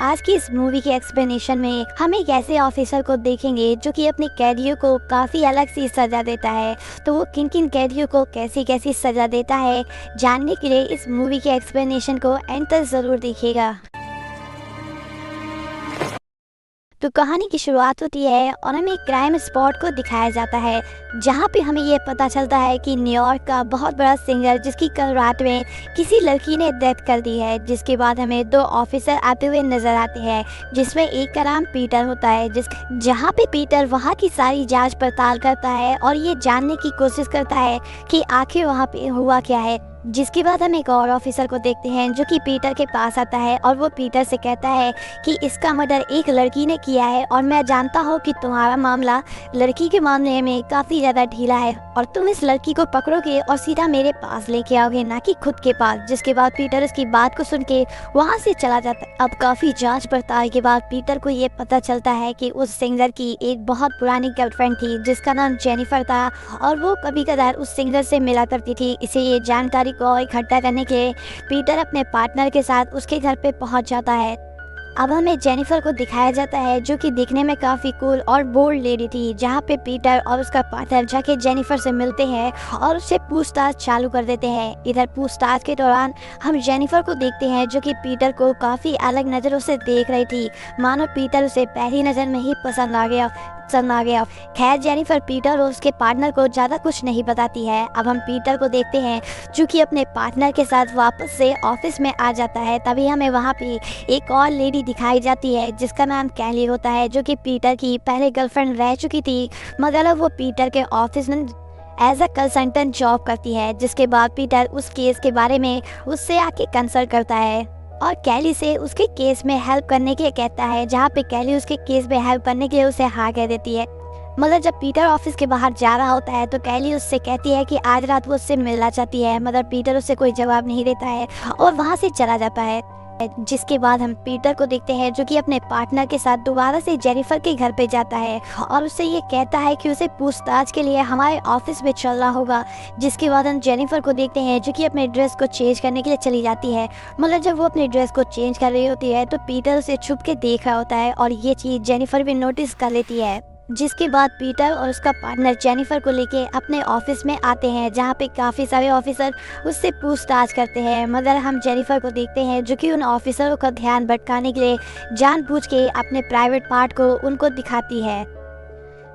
आज की इस मूवी के एक्सप्लेनेशन में हम एक ऐसे ऑफिसर को देखेंगे जो कि अपने कैदियों को काफ़ी अलग सी सज़ा देता है। तो वो किन किन कैदियों को कैसी कैसी सज़ा देता है, जानने के लिए इस मूवी के एक्सप्लेनेशन को एंड तक ज़रूर देखिएगा। तो कहानी की शुरुआत होती है और हमें एक क्राइम स्पॉट को दिखाया जाता है, जहाँ पे हमें ये पता चलता है कि न्यूयॉर्क का बहुत बड़ा सिंगर जिसकी कल रात में किसी लड़की ने डेथ कर दी है। जिसके बाद हमें दो ऑफिसर आते हुए नजर आते हैं, जिसमें एक का नाम पीटर होता है, जहाँ पे पीटर वहाँ की सारी जांच पड़ताल करता है और ये जानने की कोशिश करता है कि आखिर वहाँ पे हुआ क्या है। जिसके बाद हम एक और ऑफिसर को देखते हैं जो कि पीटर के पास आता है और वो पीटर से कहता है कि इसका मर्डर एक लड़की ने किया है और मैं जानता हूँ कि तुम्हारा मामला लड़की के मामले में काफ़ी ज़्यादा ढीला है और तुम इस लड़की को पकड़ोगे और सीधा मेरे पास लेके आओगे, ना कि खुद के पास। जिसके बाद पीटर उसकी बात को सुन के वहाँ से चला जाता है। अब काफ़ी जाँच पड़ताल के बाद पीटर को ये पता चलता है कि उस सिंगर की एक बहुत पुरानी गर्लफ्रेंड थी जिसका नाम जेनिफर था और वो कभी कदार उस सिंगर से मिला करती थी। इसे ये जानकारी को इकट्ठा करने के लिए पीटर अपने पार्टनर के साथ उसके घर पे पहुंच जाता है। अब हमें जेनिफर को दिखाया जाता है जो कि दिखने में काफ़ी कूल और बोल्ड लेडी थी, जहाँ पे पीटर और उसका पार्टनर जाके जेनिफर से मिलते हैं और उससे पूछताछ चालू कर देते हैं। इधर पूछताछ के दौरान हम जेनिफर को देखते हैं जो कि पीटर को काफ़ी अलग नज़रों से देख रही थी, मानो पीटर उसे पहली नज़र में ही पसंद आ गया। खैर जेनिफर पीटर और उसके पार्टनर को ज़्यादा कुछ नहीं बताती है। अब हम पीटर को देखते हैं जो कि अपने पार्टनर के साथ वापस से ऑफिस में आ जाता है। तभी हमें वहाँ पे एक और लेडी दिखाई जाती है जिसका नाम कैली होता है, जो कि पीटर की पहले गर्लफ्रेंड रह चुकी थी, मगर अब वो पीटर के ऑफिस में एज अ कंसल्टेंट जॉब करती है। जिसके बाद पीटर उस केस के बारे में उससे आके कंसल्ट करता है और कैली से उसके केस में हेल्प करने के लिए कहता है, जहाँ पे कैली उसके केस में हेल्प करने के लिए उसे हाँ कह देती है। मगर जब पीटर ऑफिस के बाहर जा रहा होता है तो कैली उससे कहती है कि आज रात वो उससे मिलना चाहती है, मगर पीटर उससे कोई जवाब नहीं देता है और वहाँ से चला जाता है। जिसके बाद हम पीटर को देखते हैं जो कि अपने पार्टनर के साथ दोबारा से जेनिफर के घर पे जाता है और उससे ये कहता है कि उसे पूछताछ के लिए हमारे ऑफिस में चलना होगा। जिसके बाद हम जेनिफर को देखते हैं जो कि अपने ड्रेस को चेंज करने के लिए चली जाती है, मगर जब वो अपने ड्रेस को चेंज कर रही होती है तो पीटर उसे छुप के देख रहा होता है और ये चीज़ जेनिफर भी नोटिस कर लेती है। जिसके बाद पीटर और उसका पार्टनर जेनिफर को लेके अपने ऑफिस में आते हैं, जहाँ पे काफ़ी सारे ऑफिसर उससे पूछताछ करते हैं, मगर हम जेनिफर को देखते हैं जो कि उन ऑफिसरों का ध्यान भटकाने के लिए जानबूझ के अपने प्राइवेट पार्ट को उनको दिखाती है।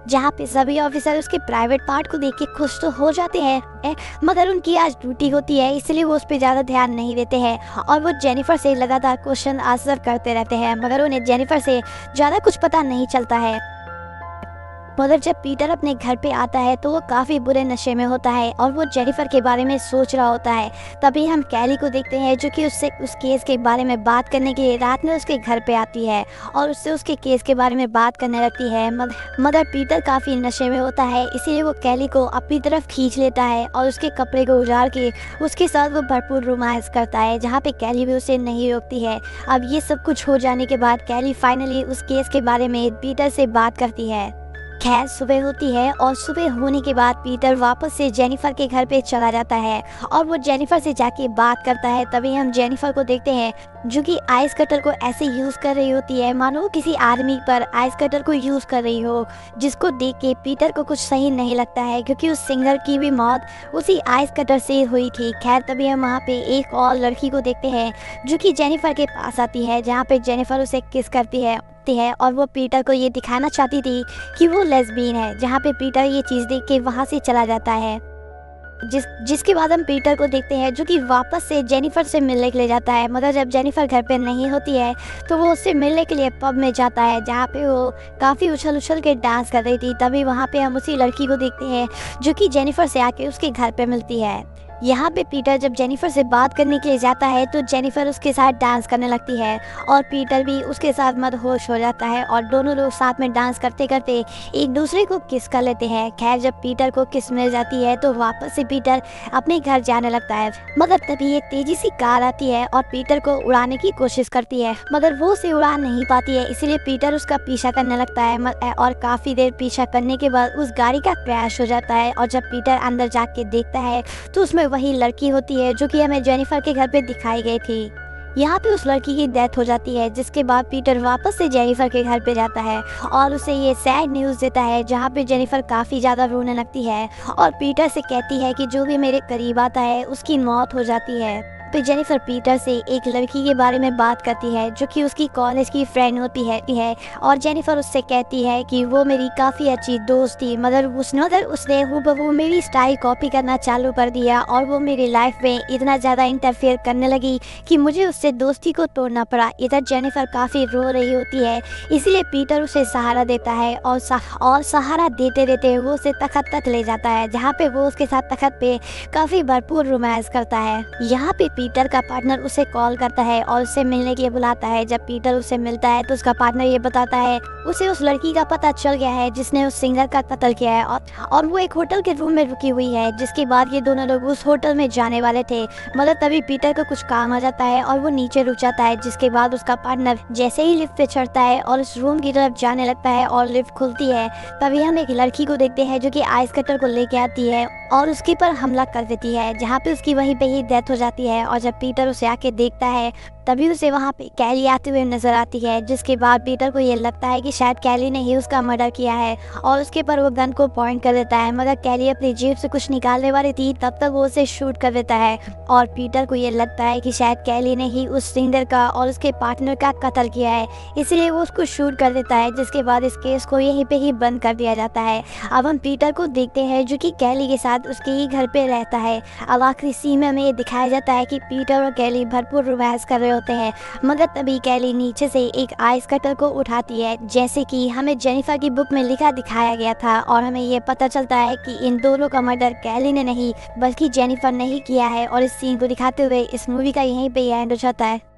जहाँ पे सभी ऑफिसर उसके प्राइवेट पार्ट को देख के खुश तो हो जाते हैं, मगर उनकी आज ड्यूटी होती है इसलिए वो उस पर ज़्यादा ध्यान नहीं देते हैं और वो जेनिफर से लगातार क्वेश्चन आंसर करते रहते हैं, मगर उन्हें जेनिफर से ज़्यादा कुछ पता नहीं चलता है। मगर जब पीटर अपने घर पे आता है तो वो काफ़ी बुरे नशे में होता है और वो जेनिफर के बारे में सोच रहा होता है। तभी हम कैली को देखते हैं जो कि उससे उस केस के बारे में बात करने के लिए रात में उसके घर पे आती है और उससे उसके केस के बारे में बात करने लगती है। मगर पीटर काफ़ी नशे में होता है, इसीलिए वो कैली को अपनी तरफ खींच लेता है और उसके कपड़े को उजाड़ के उसके साथ वो भरपूर रोमांस करता है, जहाँ पे कैली भी उसे नहीं रोकती है। अब ये सब कुछ हो जाने के बाद कैली फाइनली उस केस के बारे में पीटर से बात करती है। खैर सुबह होती है और सुबह होने के बाद पीटर वापस से जेनिफर के घर पे चला जाता है और वो जेनिफर से जाके बात करता है। तभी हम जेनिफर को देखते हैं जो कि आइस कटर को ऐसे यूज़ कर रही होती है मानो किसी आदमी पर आइस कटर को यूज़ कर रही हो, जिसको देख के पीटर को कुछ सही नहीं लगता है क्योंकि उस सिंगर की भी मौत उसी आइस कटर से हुई थी। खैर तभी हम वहाँ पे एक और लड़की को देखते हैं जो कि जेनिफर के पास आती है, जहाँ पे जेनिफर उसे किस करती है और वो पीटर को ये दिखाना चाहती थी कि वो लेस्बियन है, जहाँ पे पीटर ये चीज़ देख के वहाँ से चला जाता है। जिसके बाद हम पीटर को देखते हैं जो कि वापस से जेनिफर से मिलने के लिए जाता है, मगर जब जेनिफर घर पे नहीं होती है तो वो उससे मिलने के लिए पब में जाता है, जहाँ पे वो काफ़ी उछल उछल के डांस कर रही थी। तभी वहाँ पे हम उसी लड़की को देखते हैं जो कि जेनिफर से आके उसके घर पे मिलती है। यहाँ पे पीटर जब जेनिफर से बात करने के लिए जाता है तो जेनिफर उसके साथ डांस करने लगती है और पीटर भी उसके साथ मदहोश हो जाता है और दोनों लोग साथ में डांस करते करते एक दूसरे को किस कर लेते हैं। खैर जब पीटर को किस मिल जाती है तो वापस से पीटर अपने घर जाने लगता है, मगर तभी एक तेजी सी कार आती है और पीटर को उड़ाने की कोशिश करती है, मगर वो उसे उड़ा नहीं पाती है, इसलिए पीटर उसका पीछा करने लगता है और काफ़ी देर पीछा करने के बाद उस गाड़ी का क्रैश हो जाता है। और जब पीटर अंदर जाके देखता है तो उसमें वही लड़की होती है जो कि हमें जेनिफर के घर पे दिखाई गई थी। यहाँ पे उस लड़की की डेथ हो जाती है, जिसके बाद पीटर वापस से जेनिफर के घर पे जाता है और उसे ये सैड न्यूज़ देता है, जहाँ पे जेनिफर काफ़ी ज़्यादा रोने लगती है और पीटर से कहती है कि जो भी मेरे करीब आता है उसकी मौत हो जाती है। फिर जेनिफर पीटर से एक लड़की के बारे में बात करती है जो कि उसकी कॉलेज की फ्रेंड होती है और जेनिफर उससे कहती है कि वो मेरी काफ़ी अच्छी दोस्त थी, मगर उसने हूबहू मेरी स्टाइल कॉपी करना चालू कर दिया और वो मेरी लाइफ में इतना ज़्यादा इंटरफेयर करने लगी कि मुझे उससे दोस्ती को तोड़ना पड़ा। इधर जेनिफर काफ़ी रो रही होती है, इसीलिए पीटर उसे सहारा देता है और सहारा देते देते वो उसे तखत तक ले जाता है, जहाँ पे वो उसके साथ तखत पे काफ़ी भरपूर रोमांस करता है। यहाँ पे पीटर का पार्टनर उसे कॉल करता है और उसे मिलने के लिए बुलाता है। जब पीटर उसे मिलता है तो उसका पार्टनर ये बताता है उसे उस लड़की का पता चल गया है जिसने उस सिंगर का कत्ल किया है और वो एक होटल के रूम में रुकी हुई है। जिसके बाद ये दोनों लोग उस होटल में जाने वाले थे, मगर तभी पीटर को कुछ काम आ जाता है और वो नीचे रुक जाता है। जिसके बाद उसका पार्टनर जैसे ही लिफ्ट पे चढ़ता है और उस रूम की तरफ जाने लगता है और लिफ्ट खुलती है, तभी हम एक लड़की को देखते हैं जो कि आइस कटर को लेके आती है और उसके पर हमला कर देती है, जहाँ पे उसकी वहीं पे ही डेथ हो जाती है। और जब पीटर उसे आके देखता है तभी उसे वहाँ पे कैली आते हुए नजर आती है। जिसके बाद पीटर को ये लगता है कि शायद कैली ने ही उसका मर्डर किया है और उसके पर वो गन को पॉइंट कर देता है, मगर कैली अपनी जेब से कुछ निकालने वाली थी, तब तक वो उसे शूट कर देता है और पीटर को ये लगता है कि शायद कैली ने ही उस सिंगर का और उसके पार्टनर का कत्ल किया है, इसलिए वो उसको शूट कर देता है। जिसके बाद इस केस को यहीं पे ही बंद कर दिया जाता है। अब हम पीटर को देखते हैं जो कि कैली के साथ उसके ही घर पे रहता है। अब आखिरी सीन में हमें ये दिखाया जाता है कि पीटर और कैली भरपूर रोमांस कर रहे होते हैं, मगर तभी कैली नीचे से एक आइस कटर को उठाती है, जैसे कि हमें जेनिफर की बुक में लिखा दिखाया गया था। और हमें ये पता चलता है कि इन दोनों का मर्डर कैली ने नहीं बल्कि जेनिफर ने ही किया है। और इस सीन को दिखाते हुए इस मूवी का यहीं पे एंड हो जाता है।